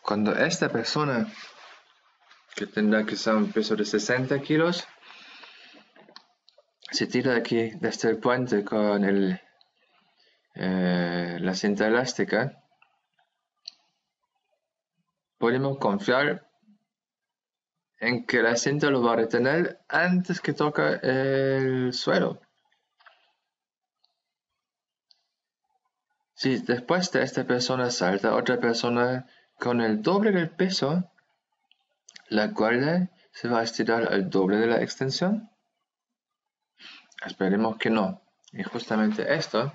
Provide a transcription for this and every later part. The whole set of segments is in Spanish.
Cuando esta persona, que tendrá quizá un peso de 60 kilos, se tira aquí desde el puente con la cinta elástica, podemos confiar en que la cinta lo va a retener antes que toque el suelo. Si después de esta persona salta otra persona con el doble del peso, ¿la cuerda se va a estirar al doble de la extensión? Esperemos que no. Y justamente esto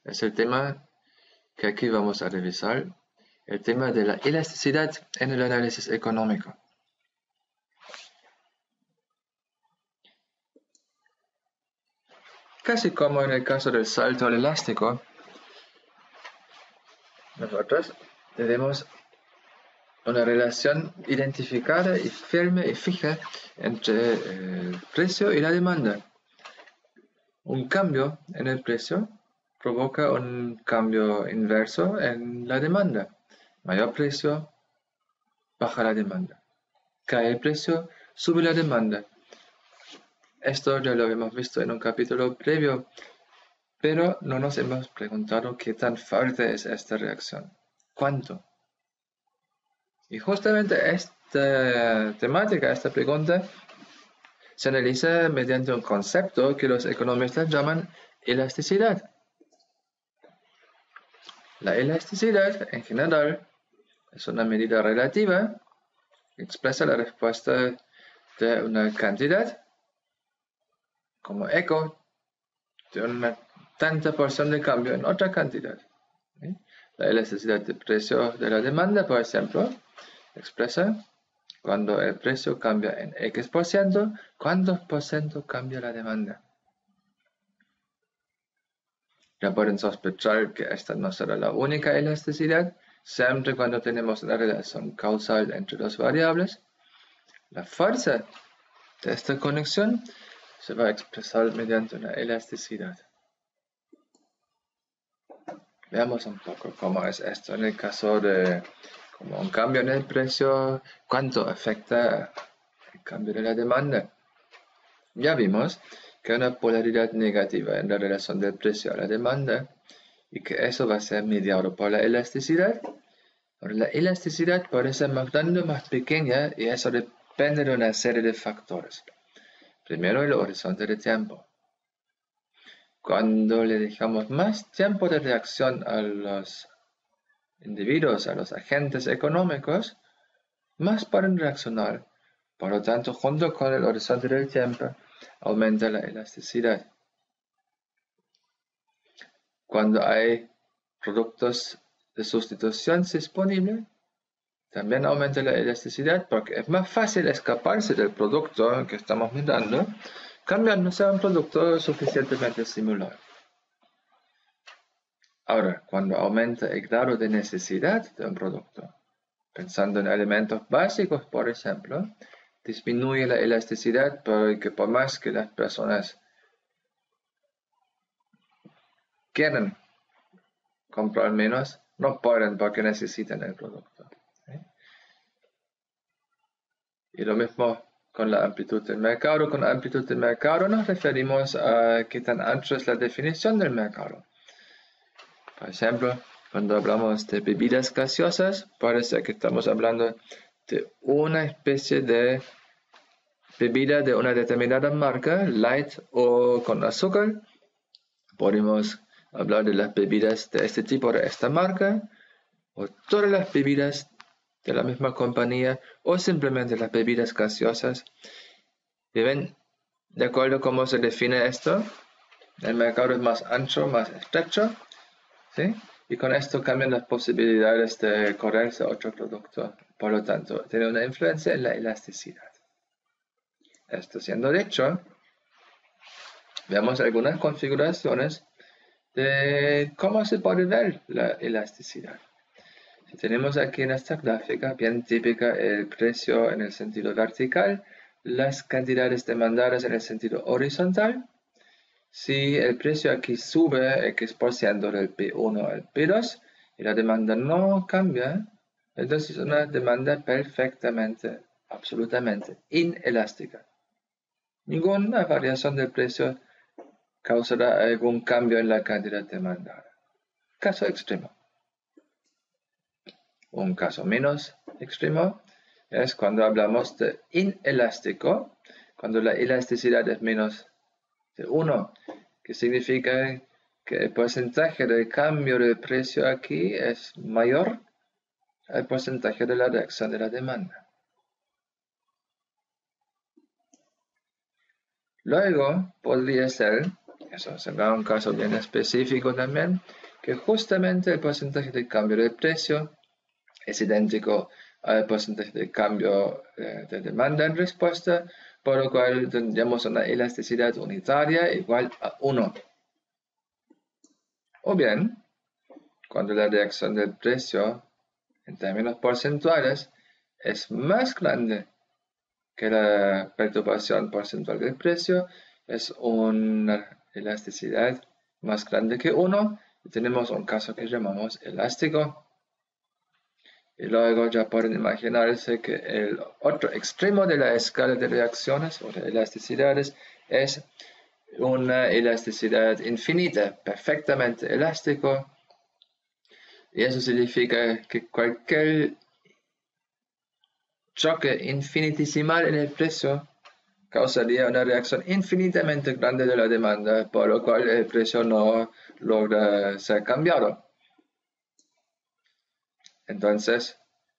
es el tema que aquí vamos a revisar, el tema de la elasticidad en el análisis económico. Casi como en el caso del salto al elástico, nosotros tenemos una relación identificada y firme y fija entre el precio y la demanda. Un cambio en el precio provoca un cambio inverso en la demanda. Mayor precio, baja la demanda. Cae el precio, sube la demanda. Esto ya lo habíamos visto en un capítulo previo, pero no nos hemos preguntado qué tan fuerte es esta reacción. ¿Cuánto? Y justamente esta temática, esta pregunta, se analiza mediante un concepto que los economistas llaman elasticidad. La elasticidad, en general, es una medida relativa que expresa la respuesta de una cantidad como eco de una tanta porción de cambio en otra cantidad. La elasticidad de precio de la demanda, por ejemplo, expresa cuando el precio cambia en X%, ¿cuántos por ciento cambia la demanda? Ya pueden sospechar que esta no será la única elasticidad, siempre cuando tenemos una relación causal entre dos variables. La fuerza de esta conexión se va a expresar mediante una elasticidad. Veamos un poco cómo es esto en el caso de como un cambio en el precio, cuánto afecta el cambio de la demanda. Ya vimos que hay una polaridad negativa en la relación del precio a la demanda y que eso va a ser mediado por la elasticidad. Ahora, la elasticidad puede ser más grande o más pequeña y eso depende de una serie de factores. Primero, el horizonte de tiempo. Cuando le dejamos más tiempo de reacción a los individuos, a los agentes económicos, más pueden reaccionar. Por lo tanto, junto con el horizonte del tiempo, aumenta la elasticidad. Cuando hay productos de sustitución disponibles, también aumenta la elasticidad porque es más fácil escaparse del producto que estamos mirando, cambiándose a un producto suficientemente similar. Ahora, cuando aumenta el grado de necesidad de un producto, pensando en elementos básicos, por ejemplo, disminuye la elasticidad porque por más que las personas quieran comprar menos, no pueden porque necesitan el producto. Y lo mismo con la amplitud del mercado. Con la amplitud del mercado nos referimos a qué tan ancho es la definición del mercado. Por ejemplo, cuando hablamos de bebidas gaseosas, parece que estamos hablando de una especie de bebida de una determinada marca, light o con azúcar. Podemos hablar de las bebidas de este tipo, de esta marca, o todas las bebidas de la misma compañía, o simplemente las bebidas gaseosas. ¿Y ven? De acuerdo a cómo se define esto, el mercado es más ancho, más estrecho, ¿sí? Y con esto cambian las posibilidades de correrse a otro producto. Por lo tanto, tiene una influencia en la elasticidad. Esto siendo dicho, veamos algunas configuraciones de cómo se puede ver la elasticidad. Si tenemos aquí en esta gráfica, bien típica, el precio en el sentido vertical, las cantidades demandadas en el sentido horizontal. Si el precio aquí sube X% del P1 al P2 y la demanda no cambia, Entonces es una demanda perfectamente, absolutamente inelástica. Ninguna variación del precio causará algún cambio en la cantidad demandada. Caso extremo. Un caso menos extremo es cuando hablamos de inelástico, cuando la elasticidad es menos de 1, que significa que el porcentaje de cambio de precio aquí es mayor al porcentaje de la reacción de la demanda. Luego podría ser, eso será un caso bien específico también, que justamente el porcentaje de cambio de precio es idéntico al porcentaje de cambio de demanda en respuesta, por lo cual tendríamos una elasticidad unitaria igual a 1. O bien, cuando la reacción del precio en términos porcentuales es más grande que la perturbación porcentual del precio, es una elasticidad más grande que 1 y tenemos un caso que llamamos elástico. Y luego ya pueden imaginarse que el otro extremo de la escala de reacciones o de elasticidades es una elasticidad infinita, perfectamente elástico. Y eso significa que cualquier choque infinitesimal en el precio causaría una reacción infinitamente grande de la demanda, por lo cual el precio no logra ser cambiado. Entonces,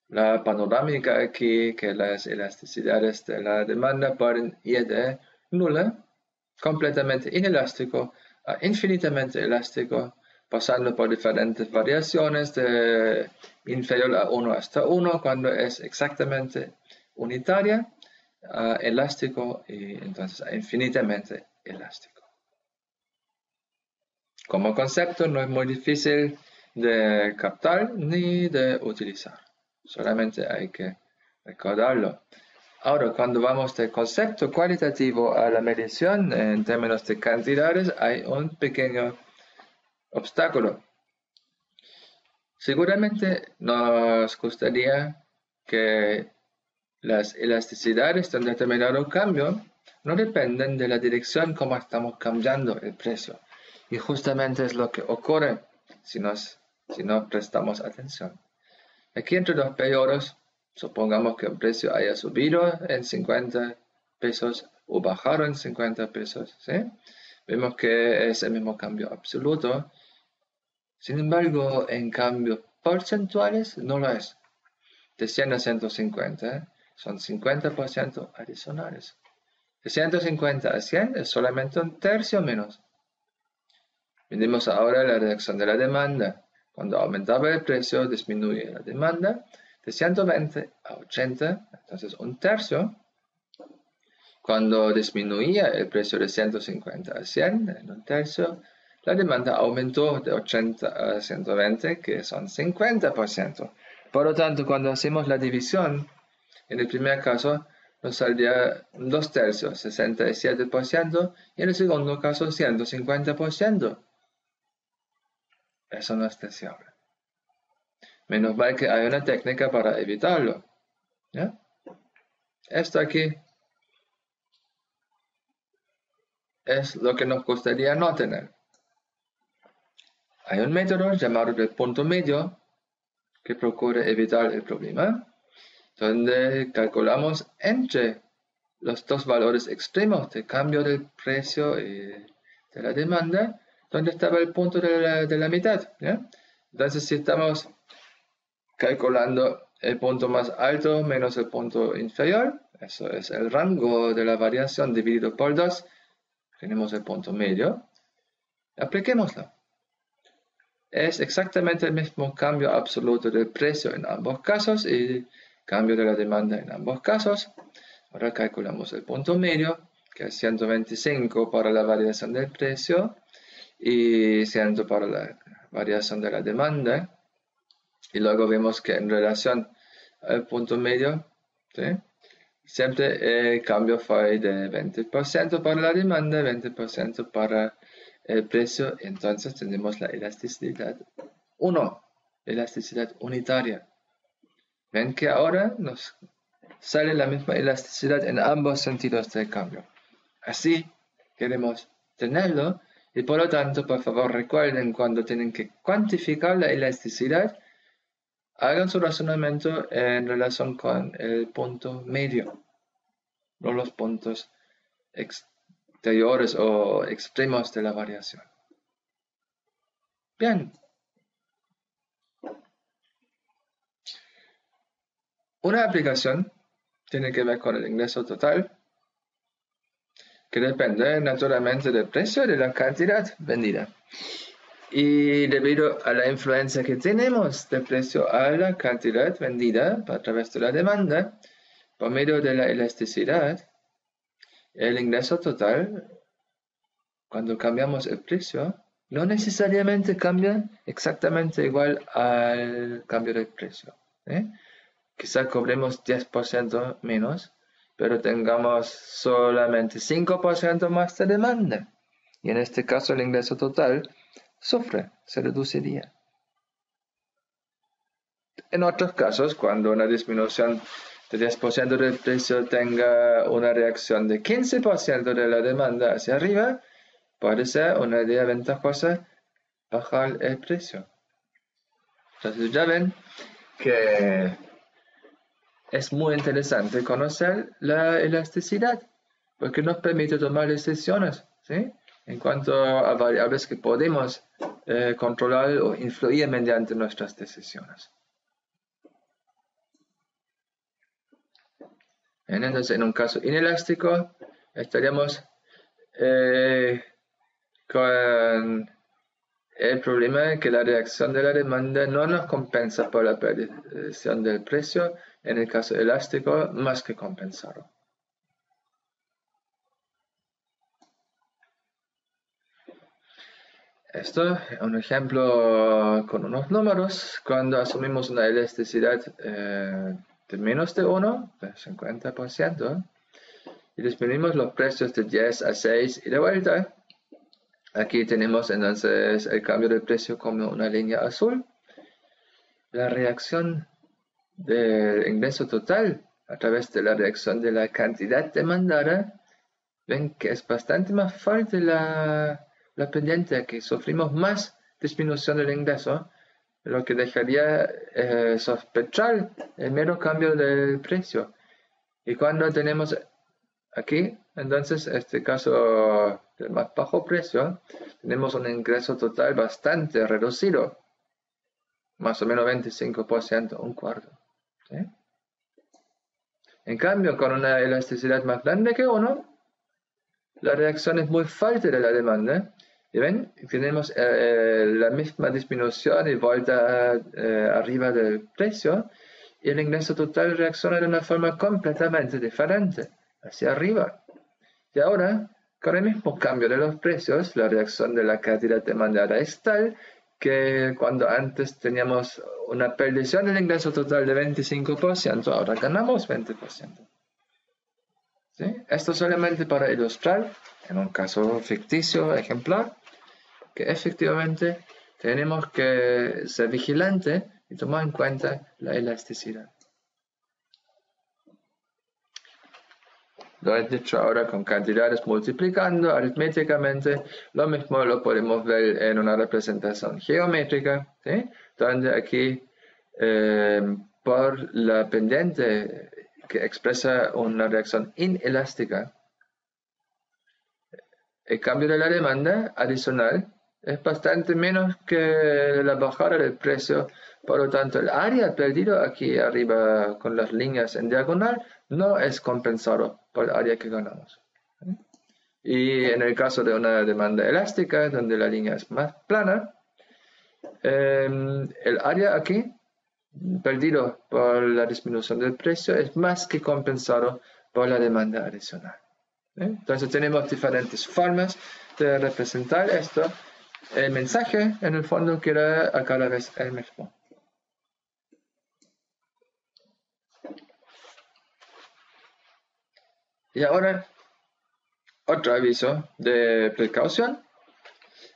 la panorámica aquí, que las elasticidades de la demanda pueden ir de nula, completamente inelástico, a infinitamente elástico, pasando por diferentes variaciones de inferior a 1 hasta 1, cuando es exactamente unitaria, elástico y entonces infinitamente elástico. Como concepto no es muy difícil de captar ni de utilizar, solamente hay que recordarlo. Ahora, cuando vamos del concepto cualitativo a la medición en términos de cantidades, hay un pequeño obstáculo. Seguramente nos gustaría que las elasticidades de un determinado cambio no dependen de la dirección como estamos cambiando el precio. Y justamente es lo que ocurre si no prestamos atención. Aquí entre dos periodos, supongamos que el precio haya subido en 50 pesos o bajado en 50 pesos. ¿Sí? Vemos que es el mismo cambio absoluto. Sin embargo, en cambios porcentuales no lo es. De 100 a 150 son 50% adicionales. De 150 a 100 es solamente un tercio menos. Miremos ahora la reacción de la demanda. Cuando aumentaba el precio, disminuye la demanda de 120 a 80, entonces un tercio. Cuando disminuía el precio de 150 a 100, en un tercio, la demanda aumentó de 80 a 120, que son 50%. Por lo tanto, cuando hacemos la división, en el primer caso nos saldría 2 tercios, 67%, y en el segundo caso 150%. Eso no es deseable. Menos mal que hay una técnica para evitarlo. ¿Ya? Esto aquí es lo que nos gustaría no tener. Hay un método llamado el punto medio que procura evitar el problema, donde calculamos entre los dos valores extremos de cambio del precio y de la demanda, donde estaba el punto de la mitad. ¿Ya? Entonces, si estamos calculando el punto más alto menos el punto inferior, eso es el rango de la variación dividido por 2, tenemos el punto medio, apliquémoslo. Es exactamente el mismo cambio absoluto del precio en ambos casos y cambio de la demanda en ambos casos. Ahora calculamos el punto medio, que es 125 para la variación del precio y 100 para la variación de la demanda. Y luego vemos que en relación al punto medio, ¿sí? Siempre el cambio fue de 20% para la demanda, 20% para el precio. Entonces tenemos la elasticidad 1, elasticidad unitaria. Ven que ahora nos sale la misma elasticidad en ambos sentidos del cambio. Así queremos tenerlo y por lo tanto, por favor, recuerden cuando tienen que cuantificar la elasticidad, hagan su razonamiento en relación con el punto medio, no los puntos exteriores o extremos de la variación. Bien. Una aplicación tiene que ver con el ingreso total, que depende naturalmente del precio y de la cantidad vendida. Y debido a la influencia que tenemos del precio a la cantidad vendida a través de la demanda, por medio de la elasticidad, el ingreso total, cuando cambiamos el precio, no necesariamente cambia exactamente igual al cambio del precio. Quizá cobremos 10% menos, pero tengamos solamente 5% más de demanda. Y en este caso el ingreso total sufre, se reduciría. En otros casos, cuando una disminución de 10% del precio tenga una reacción de 15% de la demanda hacia arriba, puede ser una idea ventajosa bajar el precio. Entonces ya ven que es muy interesante conocer la elasticidad, porque nos permite tomar decisiones, ¿sí?, en cuanto a variables que podemos controlar o influir mediante nuestras decisiones. Entonces, en un caso inelástico, estaríamos con el problema de que la reacción de la demanda no nos compensa por la perdición del precio, en el caso elástico, más que compensarlo. Esto es un ejemplo con unos números. Cuando asumimos una elasticidad de menos de 1, de 50%, y disminuimos los precios de 10 a 6 y de vuelta, aquí tenemos entonces el cambio de precio como una línea azul. La reacción del ingreso total a través de la reacción de la cantidad demandada, ven que es bastante más fuerte la pendiente, que sufrimos más disminución del ingreso, lo que dejaría sospechar el mero cambio del precio. Y cuando tenemos aquí, entonces, este caso del más bajo precio, tenemos un ingreso total bastante reducido, más o menos 25%, un cuarto. ¿Sí? En cambio, con una elasticidad más grande que 1, la reacción es muy fuerte de la demanda. Y ven, tenemos la misma disminución y vuelta arriba del precio, y el ingreso total reacciona de una forma completamente diferente, hacia arriba. Y ahora, con el mismo cambio de los precios, la reacción de la cantidad demandada es tal que cuando antes teníamos una perdición del ingreso total de 25%, ahora ganamos 20%. ¿Sí? Esto solamente para ilustrar, en un caso ficticio, ejemplar, que efectivamente tenemos que ser vigilantes y tomar en cuenta la elasticidad. Lo he dicho ahora con cantidades multiplicando aritméticamente. Lo mismo lo podemos ver en una representación geométrica, ¿sí?, donde aquí por la pendiente que expresa una reacción inelástica, el cambio de la demanda adicional es bastante menos que la bajada del precio. Por lo tanto, el área perdido aquí arriba con las líneas en diagonal no es compensado por el área que ganamos. Y en el caso de una demanda elástica, donde la línea es más plana, el área aquí perdido por la disminución del precio es más que compensado por la demanda adicional. Entonces tenemos diferentes formas de representar esto. El mensaje en el fondo queda a cada vez el mismo. Y ahora otro aviso de precaución.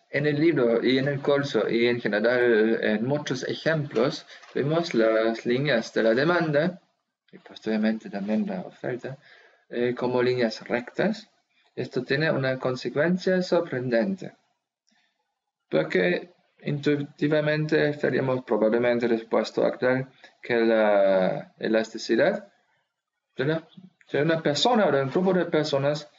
En el libro y en el curso y en general en muchos ejemplos vemos las líneas de la demanda y posteriormente también la oferta como líneas rectas. Esto tiene una consecuencia sorprendente, porque intuitivamente estaríamos probablemente dispuestos a creer que la elasticidad de una persona o de un grupo de personas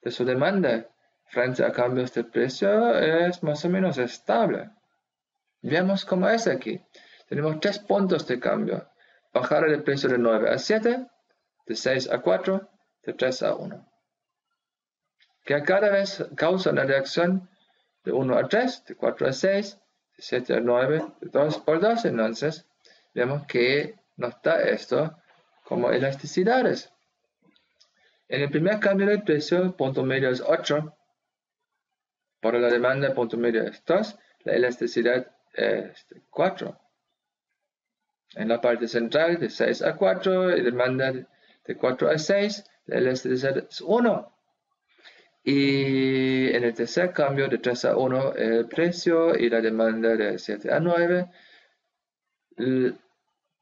de su demanda frente a cambios de precio es más o menos estable. Veamos cómo es aquí. Tenemos 3 puntos de cambio. Bajar el precio de 9 a 7, de 6 a 4, de 3 a 1. Que cada vez causa una reacción de 1 a 3, de 4 a 6, de 7 a 9, de 2 por 2. Entonces, vemos que nos da esto como elasticidades. En el primer cambio de precio, punto medio es 8. Para la demanda, punto medio es 2. La elasticidad es 4. En la parte central, de 6 a 4, y demanda de 4 a 6, la elasticidad es 1. Y en el tercer cambio, de 3 a 1, el precio y la demanda de 7 a 9,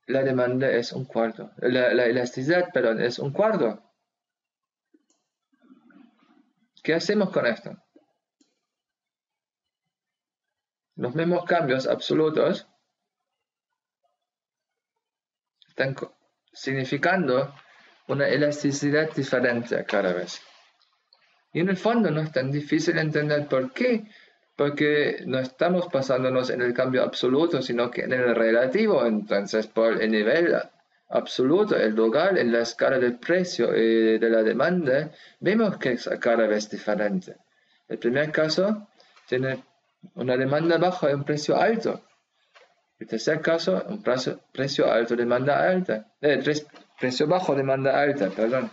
la demanda es un cuarto. La elasticidad, perdón, es un cuarto. ¿Qué hacemos con esto? Los mismos cambios absolutos están significando una elasticidad diferente cada vez. Y en el fondo no es tan difícil entender por qué, porque no estamos basándonos en el cambio absoluto, sino que en el relativo. Entonces, por el nivel absoluto, el lugar en la escala del precio y de la demanda, vemos que es cada vez diferente. El primer caso tiene una demanda baja y un precio alto. El tercer caso, un precio alto, demanda alta. Precio bajo, demanda alta, perdón.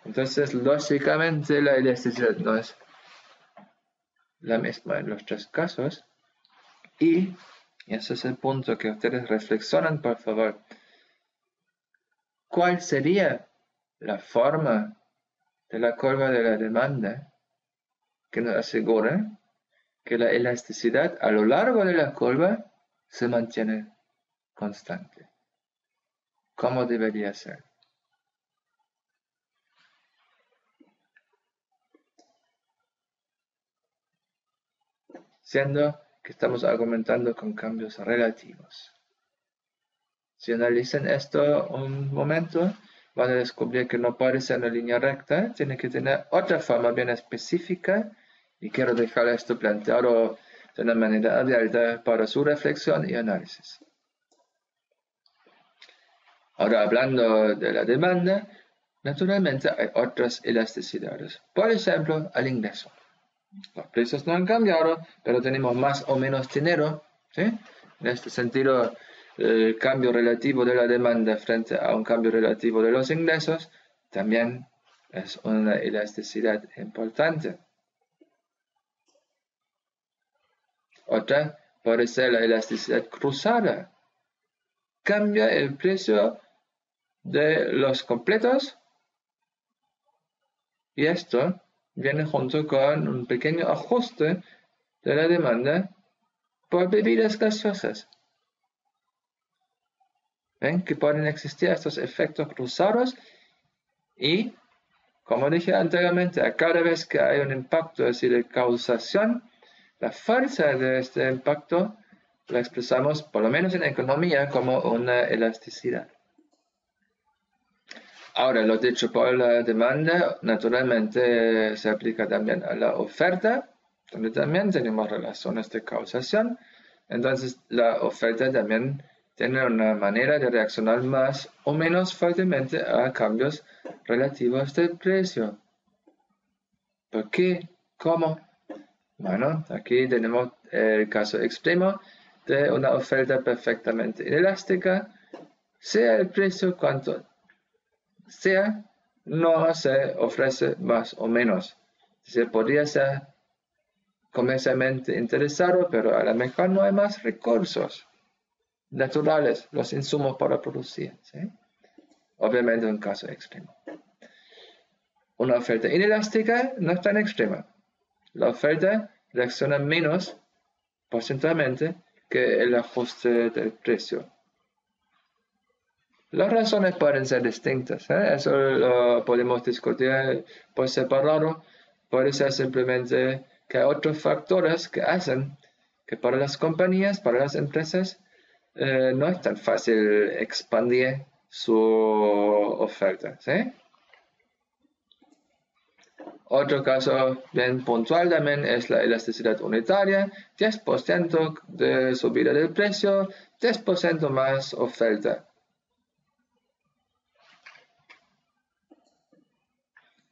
Entonces, lógicamente, la elasticidad no es la misma en los 3 casos. Y ese es el punto que ustedes reflexionan, por favor. ¿Cuál sería la forma de la curva de la demanda que nos asegura que la elasticidad a lo largo de la curva se mantiene constante? ¿Cómo debería ser? Siendo que estamos argumentando con cambios relativos. Si analizan esto un momento, van a descubrir que no puede ser una línea recta, tiene que tener otra forma bien específica, y quiero dejar esto planteado de una manera abierta para su reflexión y análisis. Ahora, hablando de la demanda, naturalmente hay otras elasticidades. Por ejemplo, al ingreso. Los precios no han cambiado, pero tenemos más o menos dinero, ¿sí? En este sentido, el cambio relativo de la demanda frente a un cambio relativo de los ingresos también es una elasticidad importante. Otra puede ser la elasticidad cruzada. Cambia el precio de los completos y esto viene junto con un pequeño ajuste de la demanda por bebidas gaseosas. ¿Ven que pueden existir estos efectos cruzados? Y, como dije anteriormente, a cada vez que hay un impacto así de causación, la fuerza de este impacto la expresamos, por lo menos en economía, como una elasticidad. Ahora, lo dicho por la demanda, naturalmente se aplica también a la oferta, donde también tenemos relaciones de causación. Entonces, la oferta también tiene una manera de reaccionar más o menos fuertemente a cambios relativos del precio. ¿Por qué? ¿Cómo? Bueno, aquí tenemos el caso extremo de una oferta perfectamente inelástica, sea el precio cuanto sea, no se ofrece más o menos. Se podría ser comercialmente interesado, pero a lo mejor no hay más recursos naturales, los insumos para producir, ¿sí? Obviamente un caso extremo. Una oferta inelástica no es tan extrema. La oferta reacciona menos porcentualmente que el ajuste del precio. Las razones pueden ser distintas, eso lo podemos discutir por separado. Puede ser simplemente que hay otros factores que hacen que para las compañías, para las empresas, no es tan fácil expandir su oferta. ¿Sí? Otro caso bien puntual también es la elasticidad unitaria, 10% de subida del precio, 10% más oferta.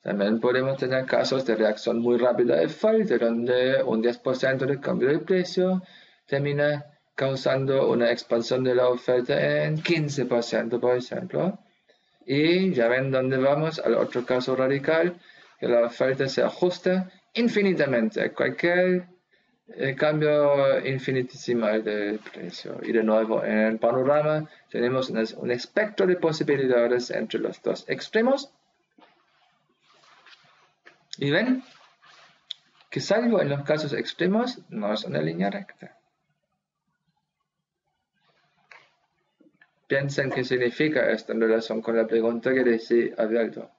También podemos tener casos de reacción muy rápida de Feld, donde un 10% de cambio de precio termina causando una expansión de la oferta en 15%, por ejemplo. Y ya ven dónde vamos al otro caso radical, que la oferta se ajusta infinitamente, cualquier cambio infinitesimal del precio. Y de nuevo, en el panorama tenemos un espectro de posibilidades entre los dos extremos. Y ven que salvo en los casos extremos, no es una línea recta. Piensen qué significa esto en relación con la pregunta que decía Alberto.